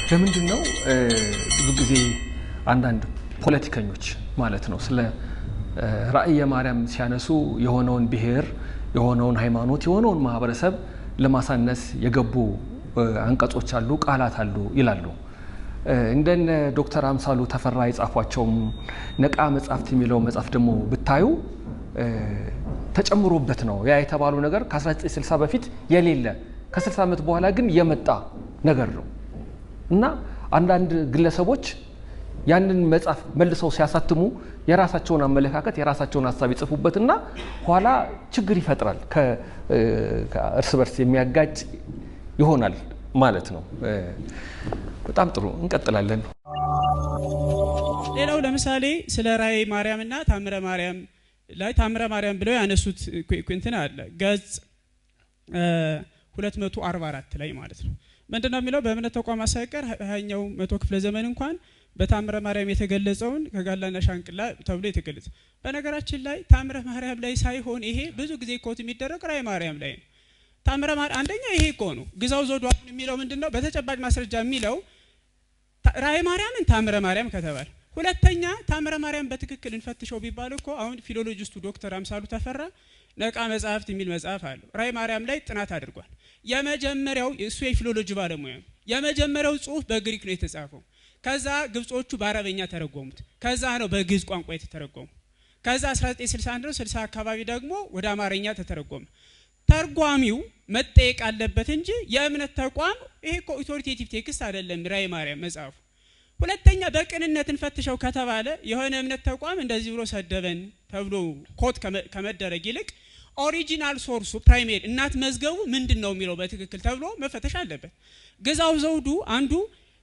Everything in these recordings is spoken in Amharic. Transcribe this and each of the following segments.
ለምንድነው ብዙ ጊዜ አንዳንድ ፖለቲከኞች ማለት ነው ስለ ራእየ ማርያም ሲያነሱ የሆነውን ብሔር የሆነውን ሃይማኖት የሆነውን ማህበረሰብ ለማሳነስ የገቡ አንቀጾች አሉ ቃላት አሉ ይላሉ እንደነ ዶክተር አምሳሉ ተፈራ የጻፏቸው ነቃ መጻፍት የሚለው መጻፍ ደግሞ ብታዩ ተጨምሮበት ነው ያ የተባለው ነገር ከ1960 በፊት የሌለ ከ60 ዓመት በኋላ ግን የመጣ ነገር ነው እና አንዳንድ ግለሰቦች ያንን መጻፍ መልሰው ሲያሳትሙ የራሳቸውን አመለካከት የራሳቸውን ሐሳብ ይጽፉበትና ኋላ ችግር ይፈጥራል ከእርስ በርስ የሚያጋጭ ይሆናል ማለት ነው በጣም ጥሩ እንቀጥላለን ሌላው ለምሳሌ ስለ ራእየ ማርያምና ታምረ ማርያም ላይ ታምረ ማርያም ብለው ያነሱት እንትን አለ ገጽ 244 ላይ ማለት ነው ምንድነው የሚለው በእምነት ተቋማት ሳይቀር ሃያኛው መቶ ክፍለ ዘመን እንኳን በታምረ ማርያም የተገለጸውን ከጋላና ሻንቅላ ተብሎ የተገለጸ በነገራችን ላይ ታምረ ማርያም ላይ ሳይሆን ይሄ ብዙ ጊዜ ኮት የሚደረግ ራእየ ማርያም ላይ ነው ታምረ ማርያም አንደኛ ይሄ እኮ ነው ግዛው ዘውዱ የሚለው ምንድነው በተጨባጭ ማስረጃ የሚለው ራእየ ማርያምን ታምረ ማርያም ከተባለ ሁለተኛ ታምረ ማርያም በትክክል እንፈትሸው ቢባል እኮ አሁን ፊሎሎጂስቱ ዶክተር አምሳሉ ተፈራ ነቃ መጻሕፍት የሚል መጽሐፍ አለው ራእየ ማርያም ላይ ጥናት አድርጓል የመጀመሪያው እሱ የፊሎሎጂ ባለሙያ ነው የመጀመሪያው ጽሁፍ በግሪክ ነው የተጻፈው ከዛ ግብጾቹ በአረበኛ ተረጎሙት ከዛ ነው በግዕዝ ቋንቋ የተተረጎመው ከዛ 1961 ነው 60 አካባቢ ደግሞ ወደ አማርኛ ተተረጎመ ተርጓሚው መጠየቅ አለበት እንጂ የእምነት ተቋም ይሄ እኮ ኦቶሪቴቲቭ ቴክስት አይደለም ራእየ ማርያም መጽሐፉ ሁለተኛ በቅንነት እንፈትሸው ከተባለ የሆነ እምነት ተቋም እንደዚህ ብሎ ሰደበን ተብሎ ኮት ከመደረግ ይልቅ ኦሪጂናል ሶርሱ ፕራይሜሪ እናት መዝገቡ ምንድነው የሚለው በትክክል ተብሎ መፈተሽ አለበት ግዛው ዘውዱ አንዱ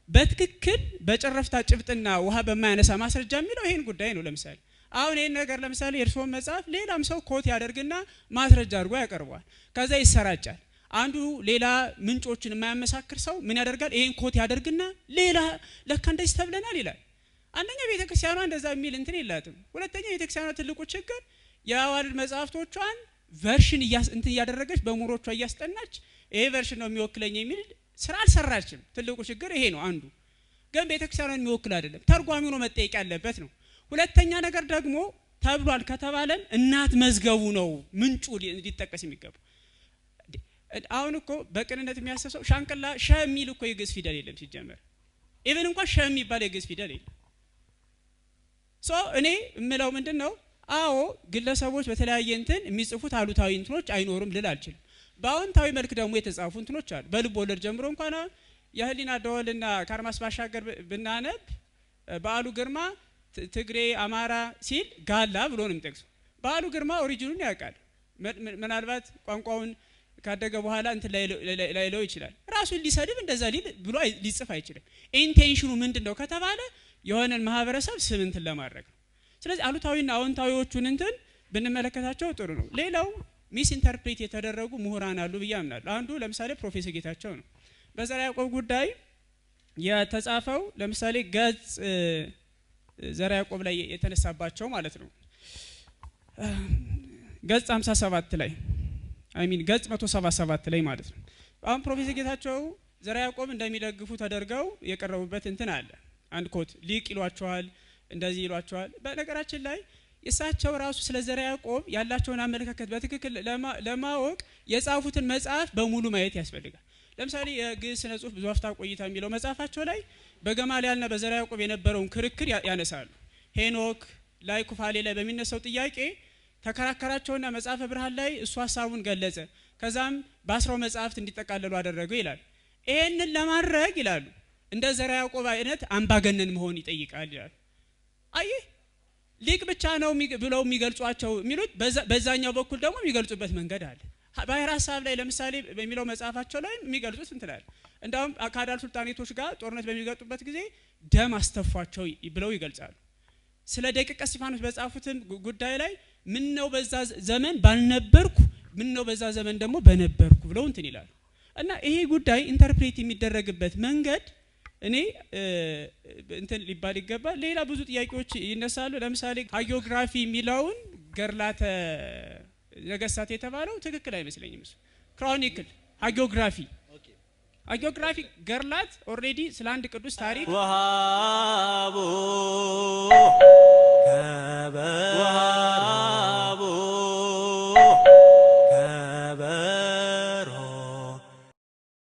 በትክክል በጨረፍታ ጭብጥና ውሃ በማያነሳ ማስረጃ የሚለው ይሄን ጉዳይ ነው ለምሳሌ አሁን ይሄን ነገር ለምሳሌ የርሶም መጽሐፍ ሌላም ሰው ኮት ያደርግና ማስረጃ አድርጎ ያቀርባል ከዛ ይሰራጫል አንዱ ሌላ ምንጮችን የማያመሳክር ሰው ምን ያደርጋል ይሄን ኮት ያደርግና ሌላ ለካ እንደዚህ ተብለናል ይላል አንደኛ ቤተክርስቲያኗ እንደዛ የሚል እንትን የላትም ሁለተኛ ቤተክርስቲያኗ ትልቁ ችግር የአዋልድ መጽሐፍቶቿን ቨርሽን እንትን ያደረገች በሙሮቿ እያስጠናች ይሄ ቨርሽን ነው የሚወክለኝ የሚል ስራ አልሰራችም ትልቁ ችግር ይሄ ነው አንዱ ግን ቤተክርስቲያኗን የሚወክል አይደለም ተርጓሚው ነው መጠየቅ ያለበት ነው ሁለተኛ ነገር ደግሞ ተብሏል ከተባለም እናት መዝገቡ ነው ምንጩ ሊጠቀስ የሚገባው አሁን እኮ በቅንነት የሚያሰሰው ሻንቅላ ሸ የሚል እኮ የግዕዝ ፊደል የለም ሲጀመር ኢቭን እንኳን ሸ የሚባል የግዕዝ ፊደል የለም እኔ እምለው ምንድነው አዎ ግለሰቦች በተለያየ እንትን የሚጽፉት አሉታዊ እንትኖች አይኖሩም ልል አልችልም በአዎንታዊ መልክ ደግሞ የተጻፉ እንትኖች አሉ በልብ ወለድ ጀምሮ እንኳን የህሊና ደወልና ካርማስ ባሻገር ብናነብ በዓሉ ግርማ ትግሬ አማራ ሲል ጋላ ብሎ ነው የሚጠቅሰው በዓሉ ግርማ ኦሪጂኑን ያውቃል ምናልባት ቋንቋውን ካደገ በኋላ እንት ላይለው ይችላል ራሱን ሊሰድብ እንደዛ ብሎ ሊጽፍ አይችልም ኢንቴንሽኑ ምንድነው ከተባለ የሆነን ማህበረሰብ ስም እንትን ለማድረግ ነው ስለዚህ አሉታዊና አዎንታዊዎቹን እንትን ብንመለከታቸው ጥሩ ነው ሌላው ሚስ ኢንተርፕሬት የተደረጉ ምሁራን አሉ በያምናሉ አንዱ ለምሳሌ ፕሮፌሰር ጌታቸው ነው በዘርዓ ያዕቆብ ጉዳይ የተጻፈው ለምሳሌ ገጽ ዘርዓ ያዕቆብ ላይ የተነሳባቸው ማለት ነው ገጽ 57 ላይ ገጽ 177 ላይ ማለት ነው አሁን ፕሮፌሰር ጌታቸው ዘርዓ ያዕቆብ እንደሚደግፉ ተደርገው የቀረቡበት እንትን አለ አንድ ኮት ሊቅ ይሏቸዋል እንደዚህ ይሏቸዋል በነገራችን ላይ የሳቸው ራሱ ስለ ዘርዓ ያዕቆብ ያላቸውን አመለካከት በትክክል ለማወቅ የጻፉትን መጽሐፍ በሙሉ ማየት ያስፈልጋል ለምሳሌ የግዕዝ ስነ ጽሁፍ ብዙ አፍታ ቆይታ የሚለው መጽሐፋቸው ላይ በገማልያልና በዘርዓ ያዕቆብ የነበረውን ክርክር ያነሳሉ ሄኖክ ላይ ኩፋሌ ላይ በሚነሳው ጥያቄ ተከራከራቸውና መጽሐፈ ብርሃን ላይ እሱ ሐሳቡን ገለጸ ከዛም በአስራው መጽሐፍት እንዲጠቃለሉ አደረገው ይላል ይሄንን ለማድረግ ይላሉ እንደ ዘርዓ ያዕቆብ አይነት አምባገነን መሆን ይጠይቃል ይላል አይ ሊቅ ብቻ ነው ብለው የሚገልጿቸው የሚሉት በዛኛው በኩል ደግሞ የሚገልጹበት መንገድ አለ ባይራ ሐሳብ ላይ ለምሳሌ በሚለው መጽሐፋቸው ላይ የሚገልጹት እንትላል እንዳውም አካዳል ሱልጣኔቶች ጋር ጦርነት በሚገጡበት ጊዜ ደም አስተፏቸው ብለው ይገልጻሉ ስለ ደቂቀ እስጢፋኖስ በጻፉት ጉዳይ ላይ ምን ነው በዛ ዘመን ባልነበርኩ ምን ነው በዛ ዘመን ደግሞ በነበርኩ ብለው እንትን ይላሉ እና ይሄ ጉዳይ ኢንተርፕሬት የሚደረግበት መንገድ እኔ እንትን ሊባል ይገባል ሌላ ብዙ ጥያቄዎች ይነሳሉ ለምሳሌ ሃጊዮግራፊ የሚለውን ገርላተ ነገስታት የተባለው ትክክል አይመስለኝም ክሮኒክል ሃጊዮግራፊ አጂኦግራፊክ ገርላት ኦሬዲ ስለ አንድ ቅዱስ ታሪክ ወሃቡ ከበ ወሃቡ